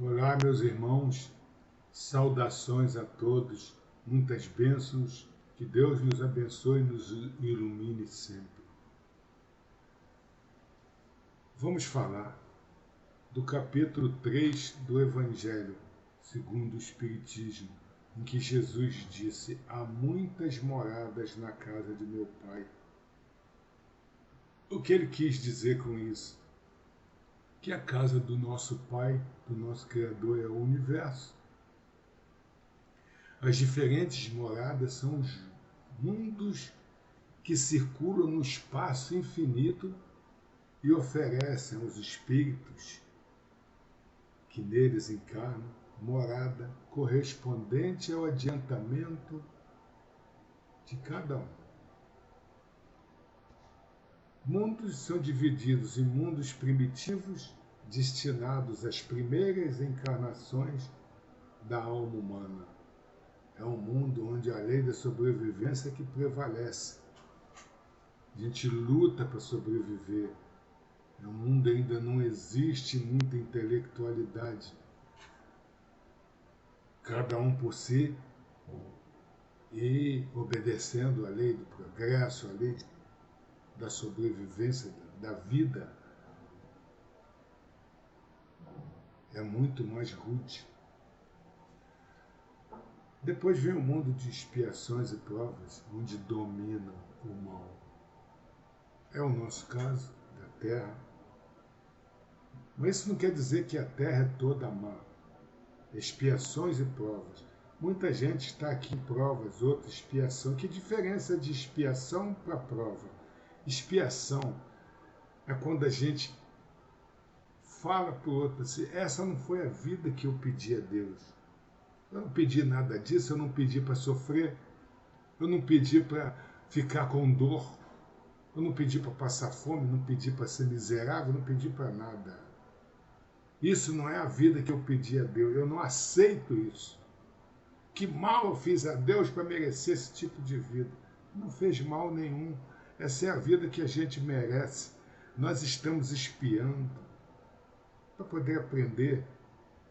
Olá, meus irmãos, saudações a todos, muitas bênçãos, que Deus nos abençoe e nos ilumine sempre. Vamos falar do capítulo 3 do Evangelho segundo o Espiritismo, em que Jesus disse: há muitas moradas na casa de meu Pai. O que ele quis dizer com isso? Que a casa do nosso Pai, do nosso Criador, é o universo. As diferentes moradas são os mundos que circulam no espaço infinito e oferecem aos espíritos que neles encarnam morada correspondente ao adiantamento de cada um. Mundos são divididos em mundos primitivos, destinados às primeiras encarnações da alma humana. É um mundo onde a lei da sobrevivência é que prevalece. A gente luta para sobreviver. É um mundo onde ainda não existe muita intelectualidade. Cada um por si e obedecendo a lei do progresso, a lei da sobrevivência, da vida. É muito mais rude. Depois vem o mundo de expiações e provas, onde domina o mal. É o nosso caso, da Terra. Mas isso não quer dizer que a Terra é toda má. Expiações e provas. Muita gente está aqui em provas, outra expiação. Que diferença de expiação para prova? Expiação é quando a gente fala para o outro assim: essa não foi a vida que eu pedi a Deus. Eu não pedi nada disso, eu não pedi para sofrer, eu não pedi para ficar com dor, eu não pedi para passar fome, não pedi para ser miserável, não pedi para nada. Isso não é a vida que eu pedi a Deus, eu não aceito isso. Que mal eu fiz a Deus para merecer esse tipo de vida? Não fez mal nenhum. Essa é a vida que a gente merece. Nós estamos espiando para poder aprender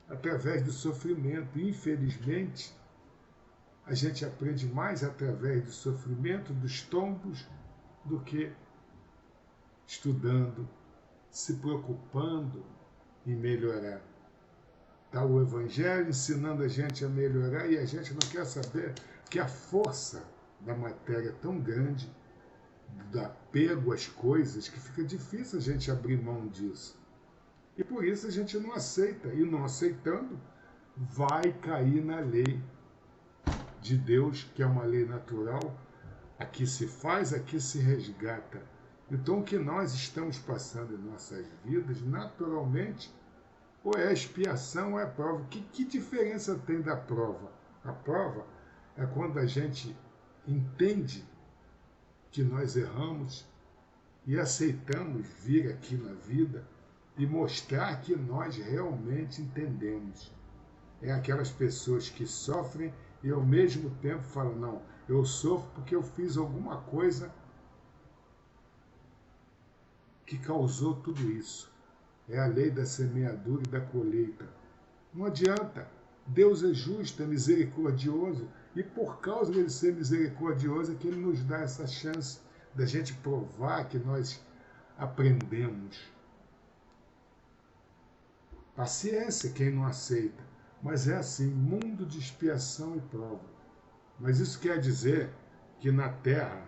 através do sofrimento. Infelizmente, a gente aprende mais através do sofrimento, dos tombos, do que estudando, se preocupando em melhorar. Está o Evangelho ensinando a gente a melhorar e a gente não quer saber que a força da matéria é tão grande, do apego às coisas, que fica difícil a gente abrir mão disso. E por isso a gente não aceita. E não aceitando, vai cair na lei de Deus, que é uma lei natural. Aqui se faz, aqui se resgata. Então o que nós estamos passando em nossas vidas, naturalmente, ou é expiação ou é prova. Que diferença tem da prova? A prova é quando a gente entende que nós erramos e aceitamos vir aqui na vida e mostrar que nós realmente entendemos. É aquelas pessoas que sofrem e ao mesmo tempo falam: não, eu sofro porque eu fiz alguma coisa que causou tudo isso. É a lei da semeadura e da colheita. Não adianta. Deus é justo, é misericordioso, e por causa dele ser misericordioso é que ele nos dá essa chance da gente provar que nós aprendemos. Paciência quem não aceita, mas é assim, mundo de expiação e prova. Mas isso quer dizer que na Terra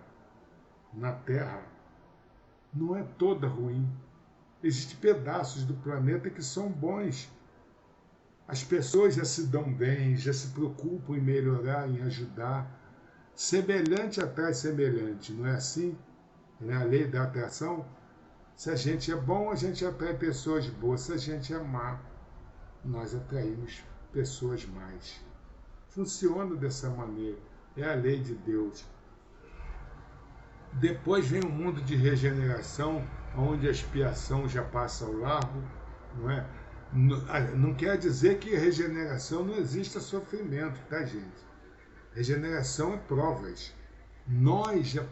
não é toda ruim. Existem pedaços do planeta que são bons. As pessoas já se dão bem, já se preocupam em melhorar, em ajudar. Semelhante atrai semelhante, não é assim? Não é a lei da atração? Se a gente é bom, a gente atrai pessoas boas. Se a gente é má, nós atraímos pessoas más. Funciona dessa maneira. É a lei de Deus. Depois vem o mundo de regeneração, onde a expiação já passa ao largo, não é? Não quer dizer que regeneração não exista sofrimento, tá, gente? Regeneração é provas. Nós já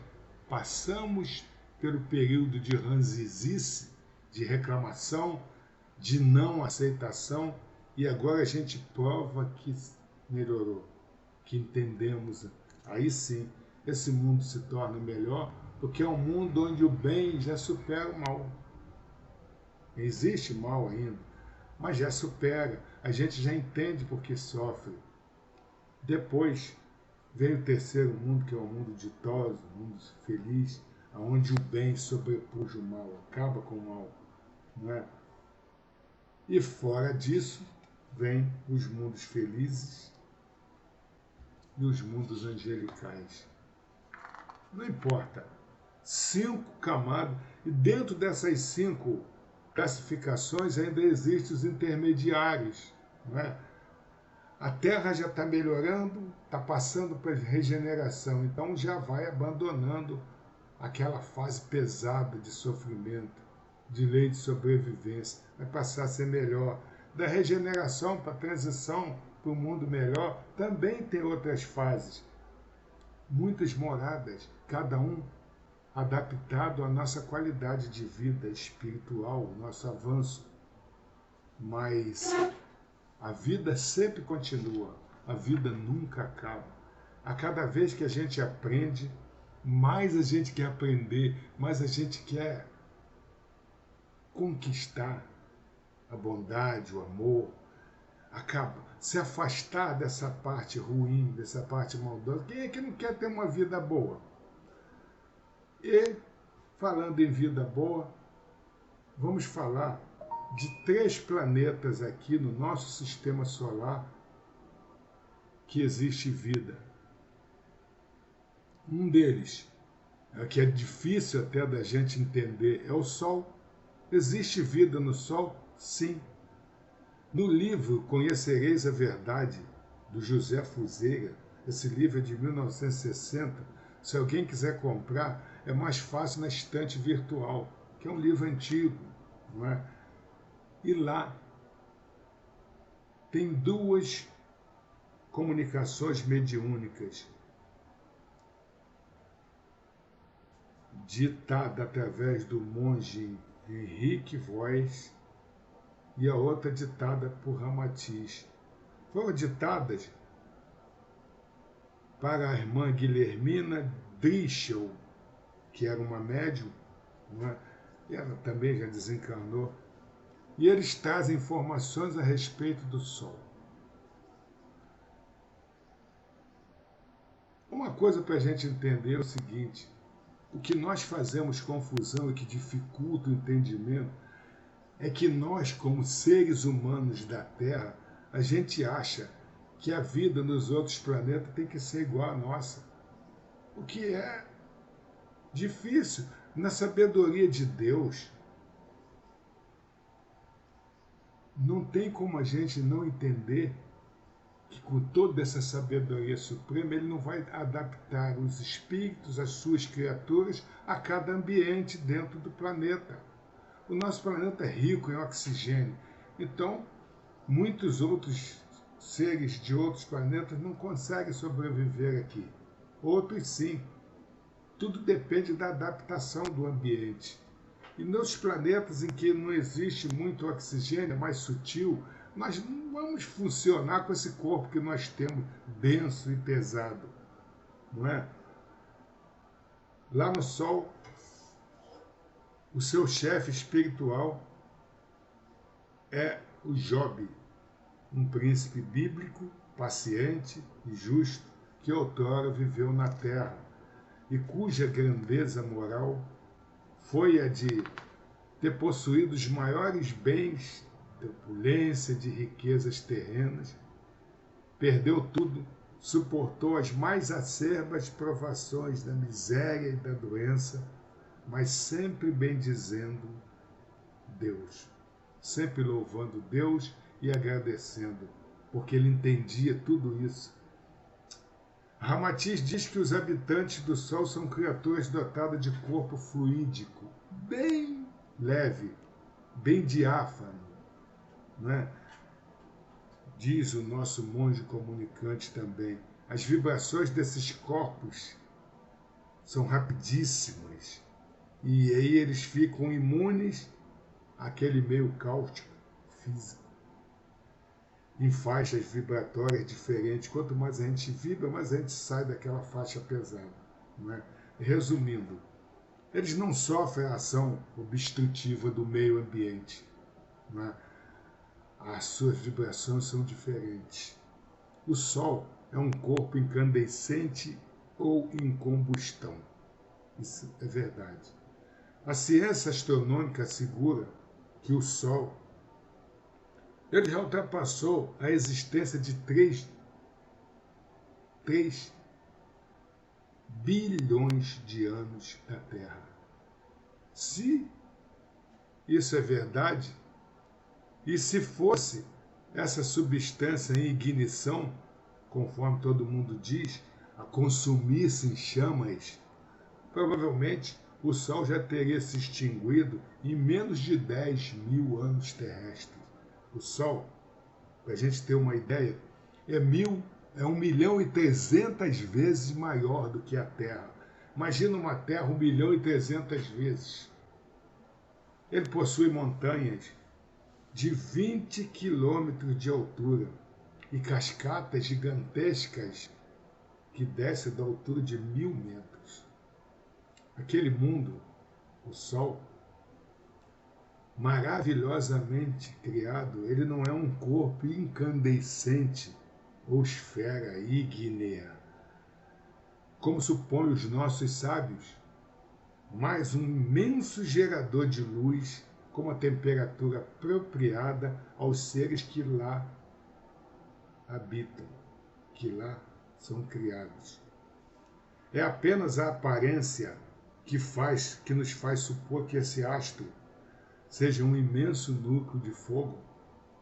passamos pelo período de ranzizice, de reclamação, de não aceitação, e agora a gente prova que melhorou, que entendemos. Aí sim, esse mundo se torna melhor, porque é um mundo onde o bem já supera o mal. Existe mal ainda, mas já supera. A gente já entende por que sofre. Depois vem o terceiro mundo, que é o mundo ditoso, o mundo feliz, onde o bem sobrepuja o mal, acaba com o mal. Não é? E fora disso, vem os mundos felizes e os mundos angelicais. Não importa. 5 camadas, e dentro dessas 5 classificações ainda existem os intermediários. Não é? A Terra já está melhorando, está passando para regeneração, então já vai abandonando aquela fase pesada de sofrimento, de lei de sobrevivência, vai passar a ser melhor. Da regeneração para a transição para um mundo melhor, também tem outras fases, muitas moradas, cada um adaptado à nossa qualidade de vida espiritual, nosso avanço. Mas a vida sempre continua, a vida nunca acaba. A cada vez que a gente aprende, mais a gente quer aprender, mais a gente quer conquistar a bondade, o amor. Acaba se afastar dessa parte ruim, dessa parte maldosa. Quem é que não quer ter uma vida boa? E, falando em vida boa, vamos falar de 3 planetas aqui no nosso sistema solar que existe vida. Um deles, que é difícil até da gente entender, é o Sol. Existe vida no Sol? Sim. No livro Conhecereis a Verdade, do José Fuseira, esse livro é de 1960, se alguém quiser comprar, é mais fácil na estante virtual, que é um livro antigo, não é? E lá tem 2 comunicações mediúnicas, ditada através do monge Henrique Voz e a outra ditada por Ramatiz. Foram ditadas para a irmã Guilhermina Drischel, que era uma médium, não é? Ela também já desencarnou, e eles trazem informações a respeito do Sol. Uma coisa para a gente entender é o seguinte: o que nós fazemos confusão e que dificulta o entendimento é que nós, como seres humanos da Terra, a gente acha que a vida nos outros planetas tem que ser igual à nossa. O que é difícil. Na sabedoria de Deus, não tem como a gente não entender que com toda essa sabedoria suprema, ele não vai adaptar os espíritos, as suas criaturas, a cada ambiente dentro do planeta. O nosso planeta é rico em oxigênio, então muitos outros seres de outros planetas não conseguem sobreviver aqui. Outros sim. Tudo depende da adaptação do ambiente. E nos planetas em que não existe muito oxigênio, é mais sutil, nós não vamos funcionar com esse corpo que nós temos, denso e pesado. Não é? Lá no Sol, o seu chefe espiritual é o Job, um príncipe bíblico, paciente e justo, que outrora viveu na Terra e cuja grandeza moral foi a de ter possuído os maiores bens de opulência, de riquezas terrenas, perdeu tudo, suportou as mais acerbas provações da miséria e da doença, mas sempre bendizendo Deus, sempre louvando Deus e agradecendo, porque ele entendia tudo isso. Ramatiz diz que os habitantes do Sol são criaturas dotadas de corpo fluídico, bem leve, bem diáfano, né? Diz o nosso monge comunicante também. As vibrações desses corpos são rapidíssimas e aí eles ficam imunes àquele meio cáustico físico. em faixas vibratórias diferentes. Quanto mais a gente vibra, mais a gente sai daquela faixa pesada. Não é? Resumindo, eles não sofrem a ação obstrutiva do meio ambiente. Não é? As suas vibrações são diferentes. O Sol é um corpo incandescente ou em combustão. Isso é verdade. A ciência astronômica assegura que o Sol ele já ultrapassou a existência de 3 bilhões de anos da Terra. Se isso é verdade, e se fosse essa substância em ignição, conforme todo mundo diz, a consumir-se em chamas, provavelmente o Sol já teria se extinguido em menos de 10 mil anos terrestres. O Sol, para a gente ter uma ideia, é 1.300.000 vezes maior do que a Terra. Imagina uma Terra 1.300.000 vezes. Ele possui montanhas de 20 quilômetros de altura e cascatas gigantescas que descem da altura de 1.000 metros. Aquele mundo, o Sol, maravilhosamente criado, ele não é um corpo incandescente ou esfera ígnea, como supõem os nossos sábios, mas um imenso gerador de luz com uma temperatura apropriada aos seres que lá habitam, que lá são criados. É apenas a aparência que nos faz supor que esse astro seja um imenso núcleo de fogo,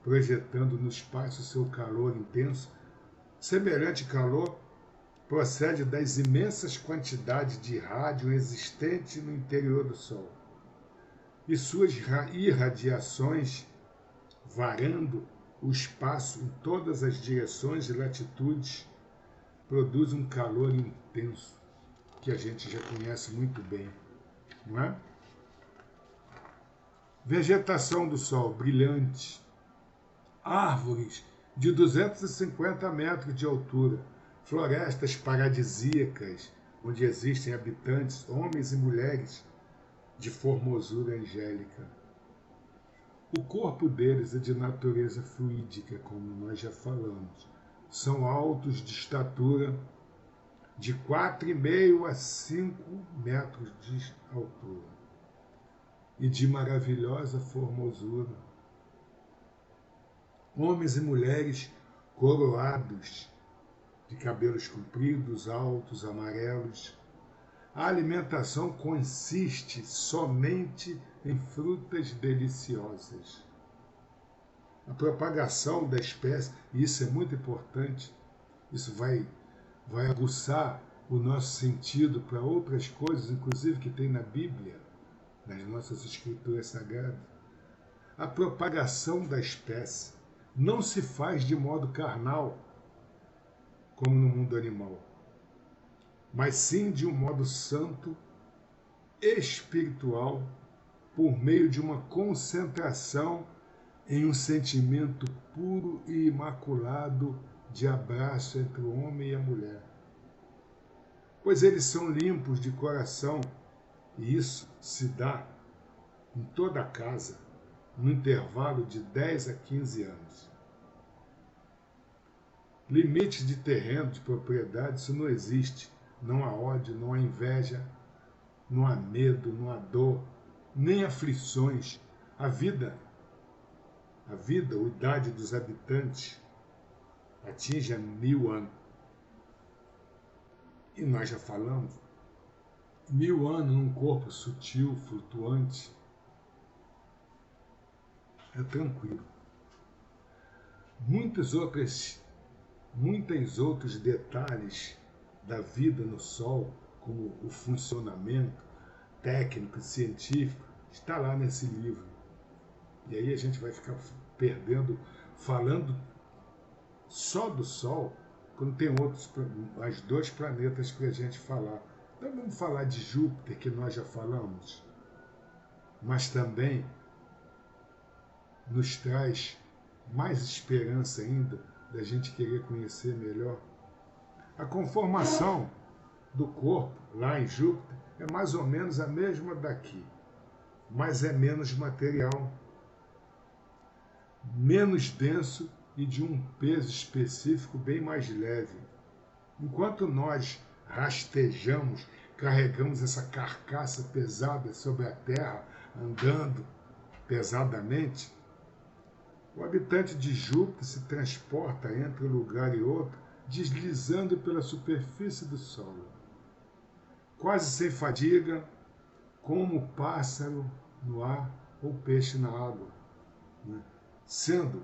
projetando no espaço seu calor intenso. Semelhante calor procede das imensas quantidades de rádio existente no interior do Sol, e suas irradiações, varando o espaço em todas as direções e latitudes, produz um calor intenso, que a gente já conhece muito bem, não é? Vegetação do Sol brilhante, árvores de 250 metros de altura, florestas paradisíacas, onde existem habitantes, homens e mulheres, de formosura angélica. O corpo deles é de natureza fluídica, como nós já falamos. São altos de estatura de 4,5 a 5 metros de altura e de maravilhosa formosura. Homens e mulheres coroados, de cabelos compridos, altos, amarelos. A alimentação consiste somente em frutas deliciosas. A propagação da espécie, e isso é muito importante, isso vai aguçar o nosso sentido para outras coisas, inclusive que tem na Bíblia, nas nossas escrituras sagradas. A propagação da espécie não se faz de modo carnal, como no mundo animal, mas sim de um modo santo, espiritual, por meio de uma concentração em um sentimento puro e imaculado de abraço entre o homem e a mulher. Pois eles são limpos de coração, e isso se dá em toda a casa, no intervalo de 10 a 15 anos. Limite de terreno, de propriedade, isso não existe. Não há ódio, não há inveja, não há medo, não há dor, nem aflições. A vida, a idade dos habitantes atinge a 1.000 anos. E nós já falamos, 1.000 anos num corpo sutil, flutuante, é tranquilo. Muitos outros detalhes da vida no Sol, como o funcionamento técnico e científico, está lá nesse livro. E aí a gente vai ficar falando só do Sol, quando tem mais 2 planetas para a gente falar. Então vamos falar de Júpiter, que nós já falamos, mas também nos traz mais esperança ainda da gente querer conhecer melhor. A conformação do corpo lá em Júpiter é mais ou menos a mesma daqui, mas é menos material, menos denso e de um peso específico bem mais leve. Enquanto nós rastejamos, carregamos essa carcaça pesada sobre a Terra, andando pesadamente, o habitante de Júpiter se transporta entre um lugar e outro, deslizando pela superfície do solo, quase sem fadiga, como pássaro no ar ou peixe na água, né? sendo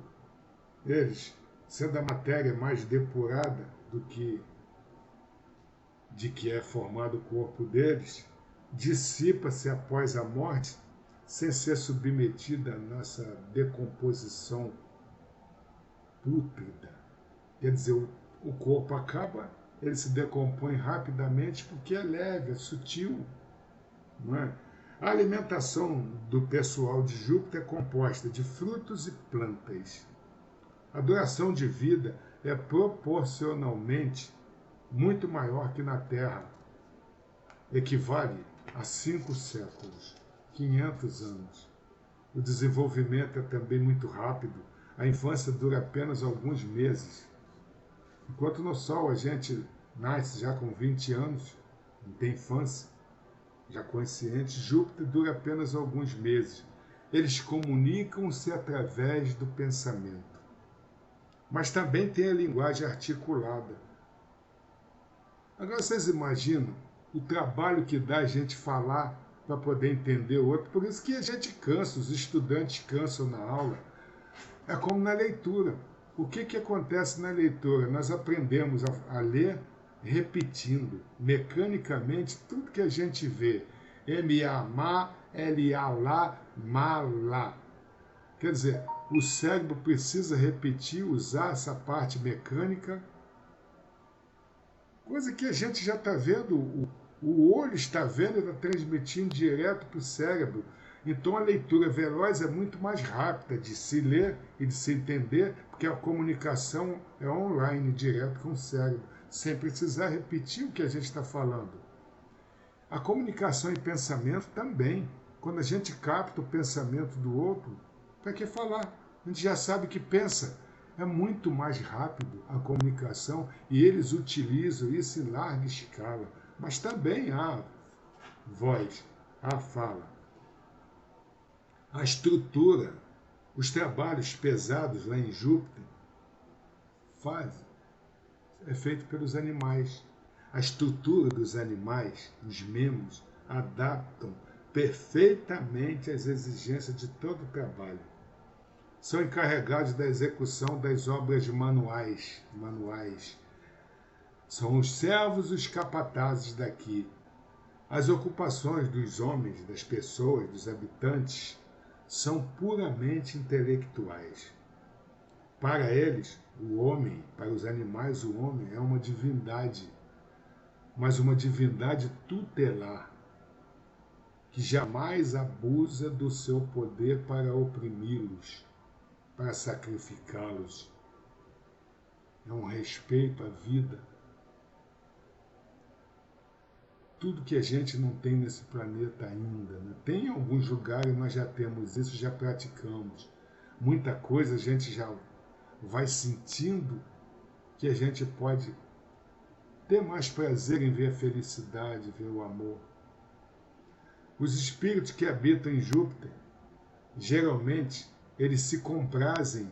a matéria mais depurada de que é formado o corpo deles, dissipa-se após a morte, sem ser submetida à nossa decomposição pútrida. Quer dizer, o corpo acaba, ele se decompõe rapidamente porque é leve, é sutil. Não é? A alimentação do pessoal de Júpiter é composta de frutos e plantas. A duração de vida é proporcionalmente muito maior que na Terra. Equivale a 5 séculos, 500 anos. O desenvolvimento é também muito rápido. A infância dura apenas alguns meses. Enquanto no Sol a gente nasce já com 20 anos, não tem infância, já consciente, Júpiter dura apenas alguns meses. Eles comunicam-se através do pensamento. Mas também tem a linguagem articulada. Agora vocês imaginam o trabalho que dá a gente falar para poder entender o outro. Por isso que a gente cansa, os estudantes cansam na aula. É como na leitura. O que acontece na leitura? Nós aprendemos a ler repetindo, mecanicamente, tudo que a gente vê. M-A-M-A, L-A-Lá, Ma-Lá. Quer dizer, o cérebro precisa repetir, usar essa parte mecânica, coisa que a gente já está vendo, o olho está vendo, está transmitindo direto para o cérebro. Então a leitura veloz é muito mais rápida de se ler e de se entender, porque a comunicação é online, direto com o cérebro, sem precisar repetir o que a gente está falando. A comunicação e pensamento também. Quando a gente capta o pensamento do outro, para que falar? A gente já sabe que pensa. É muito mais rápido a comunicação e eles utilizam isso em larga escala. Mas também há voz, há fala. A estrutura, os trabalhos pesados lá em Júpiter, é feito pelos animais. A estrutura dos animais, os membros, adaptam perfeitamente às exigências de todo o trabalho. São encarregados da execução das obras manuais. São os servos e os capatazes daqui. As ocupações dos homens, das pessoas, dos habitantes, são puramente intelectuais. Para eles, o homem, para os animais, o homem é uma divindade, mas uma divindade tutelar, que jamais abusa do seu poder para oprimi-los, para sacrificá-los. É um respeito à vida. Tudo que a gente não tem nesse planeta ainda, né? Tem alguns lugares nós já temos isso, já praticamos. Muita coisa a gente já vai sentindo que a gente pode ter mais prazer em ver a felicidade, ver o amor. Os espíritos que habitam em Júpiter, geralmente, eles se comprazem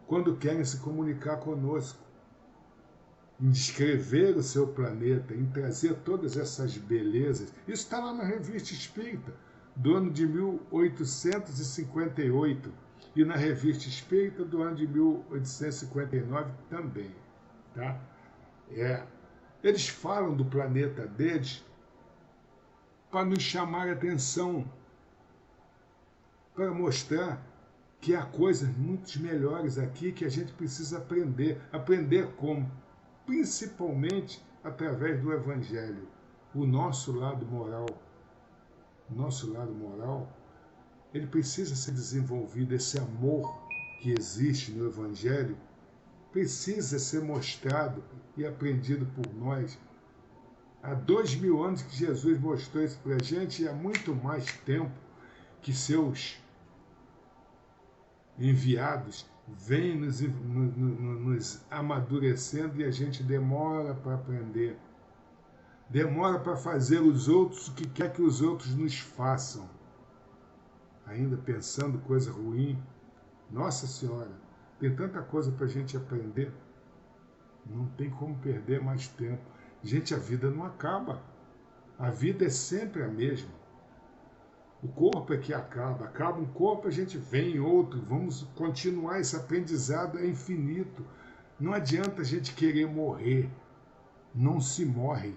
quando querem se comunicar conosco, em descrever o seu planeta, em trazer todas essas belezas. Isso está lá na Revista Espírita, do ano de 1858, e na Revista Espírita do ano de 1859 também. Tá? Eles falam do planeta deles para nos chamar a atenção, para mostrar que há coisas muito melhores aqui que a gente precisa aprender. Aprender como? Principalmente através do Evangelho. O nosso lado moral, ele precisa ser desenvolvido, esse amor que existe no Evangelho precisa ser mostrado e aprendido por nós. Há 2000 anos que Jesus mostrou isso para a gente e há muito mais tempo que seus enviados vêm nos amadurecendo e a gente demora para aprender. Demora para fazer os outros o que quer que os outros nos façam. Ainda pensando coisa ruim. Nossa Senhora, tem tanta coisa para a gente aprender. Não tem como perder mais tempo. Gente, a vida não acaba. A vida é sempre a mesma. O corpo é que acaba. Acaba um corpo, a gente vem outro. Vamos continuar. Esse aprendizado é infinito. Não adianta a gente querer morrer. Não se morre.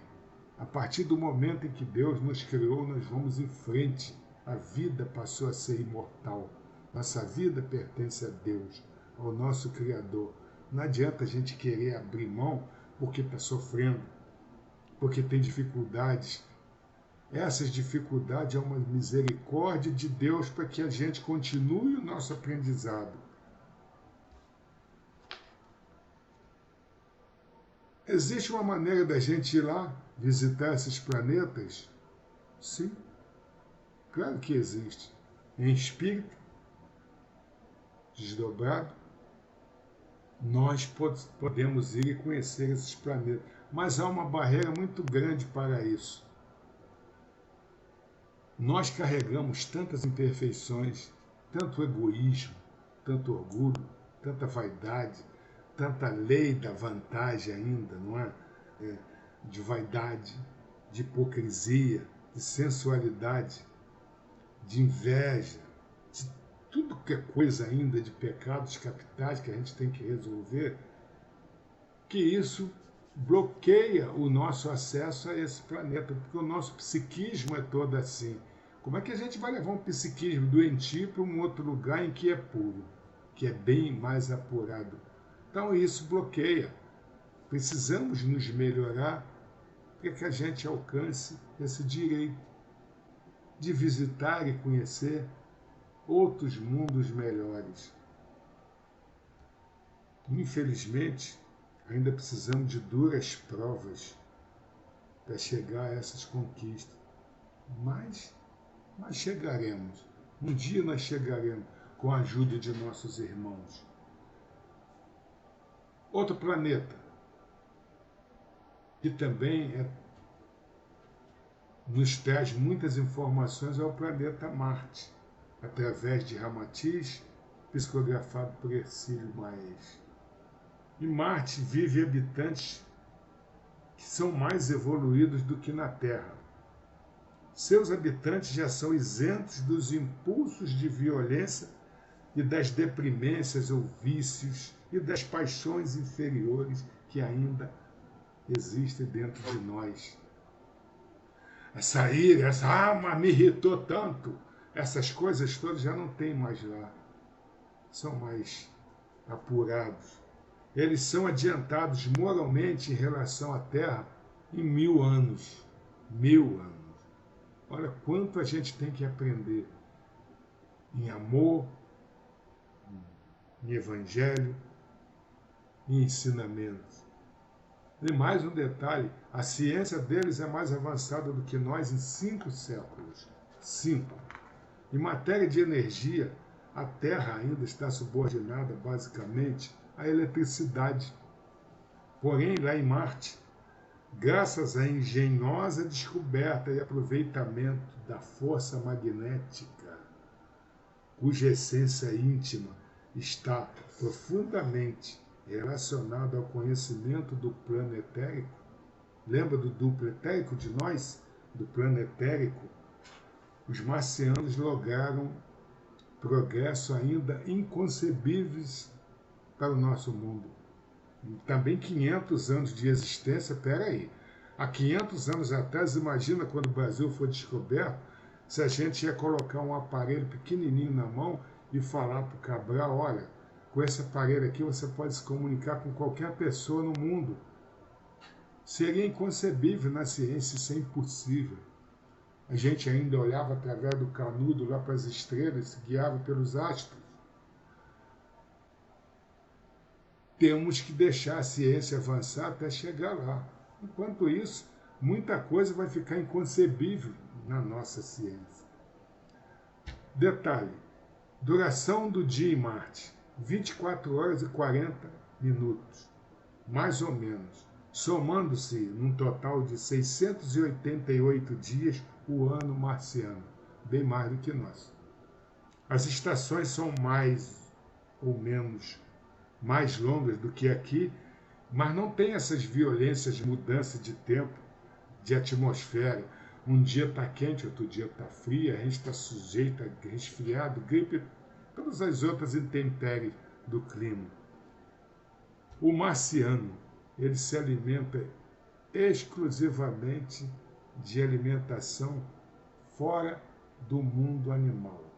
A partir do momento em que Deus nos criou, nós vamos em frente. A vida passou a ser imortal. Nossa vida pertence a Deus, ao nosso Criador. Não adianta a gente querer abrir mão porque está sofrendo, porque tem dificuldades. Essas dificuldades é uma misericórdia de Deus para que a gente continue o nosso aprendizado. Existe uma maneira da gente ir lá visitar esses planetas? Sim, claro que existe. Em espírito, desdobrado, nós podemos ir e conhecer esses planetas. Mas há uma barreira muito grande para isso. Nós carregamos tantas imperfeições, tanto egoísmo, tanto orgulho, tanta vaidade, tanta lei da vantagem ainda, não é? De vaidade, de hipocrisia, de sensualidade, de inveja, de tudo que é coisa ainda de pecados capitais que a gente tem que resolver, que isso bloqueia o nosso acesso a esse planeta, porque o nosso psiquismo é todo assim. Como é que a gente vai levar um psiquismo doentio para um outro lugar em que é puro, que é bem mais apurado? Então isso bloqueia. Precisamos nos melhorar para que a gente alcance esse direito de visitar e conhecer outros mundos melhores. Infelizmente, ainda precisamos de duras provas para chegar a essas conquistas. Mas chegaremos. Um dia nós chegaremos com a ajuda de nossos irmãos. Outro planeta, que também nos traz muitas informações, é o planeta Marte, através de Ramatiz, psicografado por Hercílio Maes. Em Marte vive habitantes que são mais evoluídos do que na Terra. Seus habitantes já são isentos dos impulsos de violência e das deprimências ou vícios e das paixões inferiores que ainda existem dentro de nós. Essa ira, essa alma me irritou tanto, essas coisas todas já não tem mais lá. São mais apurados. Eles são adiantados moralmente em relação à Terra em 1000 anos. 1000 anos. Olha quanto a gente tem que aprender em amor, em evangelho, em ensinamentos. E mais um detalhe, a ciência deles é mais avançada do que nós em 5 séculos. 5. Em matéria de energia, a Terra ainda está subordinada basicamente à eletricidade. Porém, lá em Marte, graças à engenhosa descoberta e aproveitamento da força magnética, cuja essência íntima está profundamente relacionada ao conhecimento do plano etérico. Lembra do duplo etérico de nós? Do plano etérico? Os marcianos lograram progresso ainda inconcebíveis para o nosso mundo. Também 500 anos de existência, peraí. Há 500 anos atrás, imagina quando o Brasil foi descoberto, se a gente ia colocar um aparelho pequenininho na mão e falar para o Cabral, olha, com esse aparelho aqui você pode se comunicar com qualquer pessoa no mundo. Seria inconcebível na ciência, isso é impossível. A gente ainda olhava através do canudo lá para as estrelas, se guiava pelos astros. temos que deixar a ciência avançar até chegar lá. Enquanto isso, muita coisa vai ficar inconcebível na nossa ciência. Detalhe, duração do dia em Marte, 24 horas e 40 minutos, mais ou menos, somando-se num total de 688 dias o ano marciano, bem mais do que nós. As estações são mais ou menos mais longas do que aqui, mas não tem essas violências de mudança de tempo, de atmosfera. Um dia está quente, outro dia está frio, a gente está sujeito a resfriado, gripe, todas as outras intempéries do clima. O marciano, ele se alimenta exclusivamente de alimentação fora do mundo animal.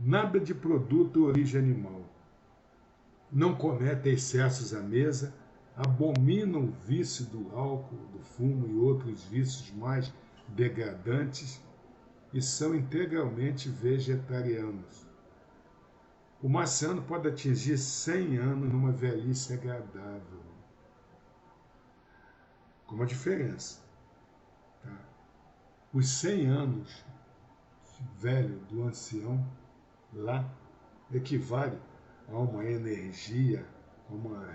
Nada de produto de origem animal. Não comete excessos à mesa, abomina o vício do álcool, do fumo e outros vícios mais degradantes e são integralmente vegetarianos. O marciano pode atingir 100 anos numa velhice agradável. Com uma diferença. Tá? Os 100 anos velho do ancião lá equivale a uma energia, a uma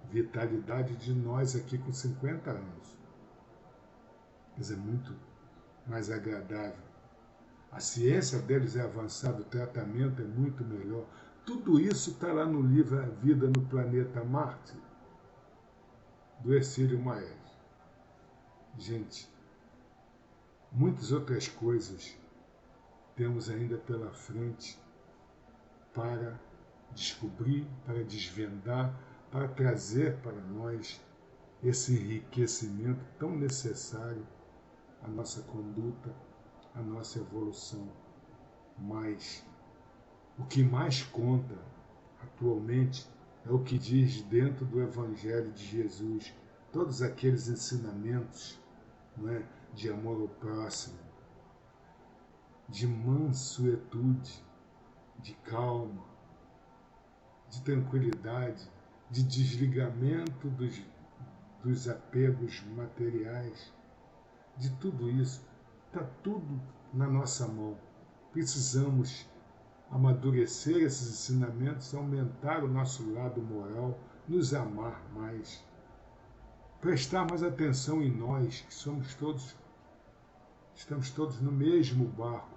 vitalidade de nós aqui com 50 anos. Quer dizer, muito mais agradável. A ciência deles é avançada, o tratamento é muito melhor. Tudo isso está lá no livro A Vida no Planeta Marte, do Hercílio Maes. Gente, muitas outras coisas temos ainda pela frente para descobrir, para desvendar, para trazer para nós esse enriquecimento tão necessário à nossa conduta, à nossa evolução. Mas o que mais conta atualmente é o que diz dentro do Evangelho de Jesus, todos aqueles ensinamentos, não é, de amor ao próximo, de mansuetude, de calma, de tranquilidade, de desligamento dos apegos materiais, de tudo isso. Está tudo na nossa mão. Precisamos amadurecer esses ensinamentos, aumentar o nosso lado moral, nos amar mais, prestar mais atenção em nós, que estamos todos no mesmo barco,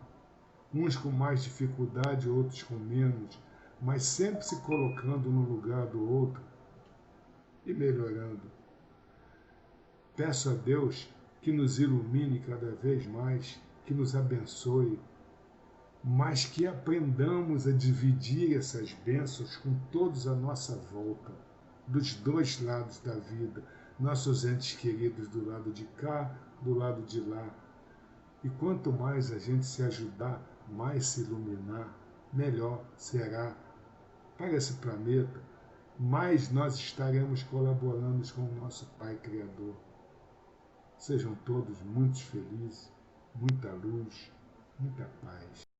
uns com mais dificuldade, outros com menos, mas sempre se colocando no lugar do outro e melhorando. Peço a Deus que nos ilumine cada vez mais, que nos abençoe, mas que aprendamos a dividir essas bênçãos com todos à nossa volta, dos dois lados da vida, nossos entes queridos do lado de cá, do lado de lá. E quanto mais a gente se ajudar, mais se iluminar, melhor será para esse planeta, mais nós estaremos colaborando com o nosso Pai Criador. Sejam todos muito felizes, muita luz, muita paz.